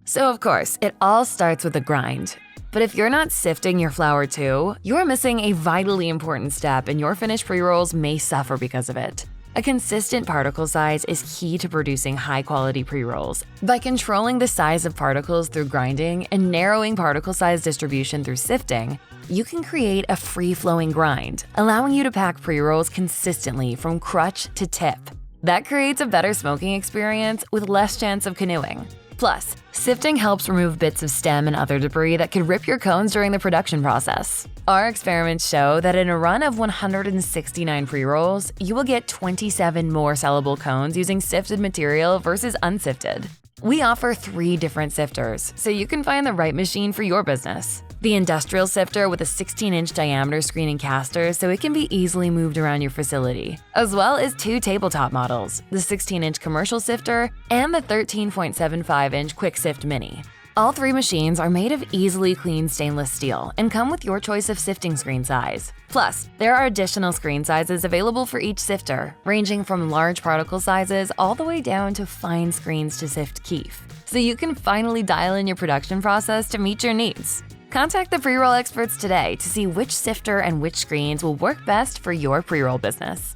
So of course, it all starts with a grind. But if you're not sifting your flour too, you're missing a vitally important step and your finished pre-rolls may suffer because of it. A consistent particle size is key to producing high-quality pre-rolls. By controlling the size of particles through grinding and narrowing particle size distribution through sifting, you can create a free-flowing grind, allowing you to pack pre-rolls consistently from crutch to tip. That creates a better smoking experience with less chance of canoeing. Plus, sifting helps remove bits of stem and other debris that could rip your cones during the production process. Our experiments show that in a run of 169 pre-rolls, you will get 27 more sellable cones using sifted material versus unsifted. We offer 3 different sifters, so you can find the right machine for your business. The industrial sifter with a 16-inch diameter screen and caster so it can be easily moved around your facility, as well as 2 tabletop models, the 16-inch commercial sifter and the 13.75-inch Quick Sift Mini. All 3 machines are made of easily cleaned stainless steel and come with your choice of sifting screen size. Plus, there are additional screen sizes available for each sifter, ranging from large particle sizes all the way down to fine screens to sift kief, so you can finally dial in your production process to meet your needs. Contact the pre-roll experts today to see which sifter and which screens will work best for your pre-roll business.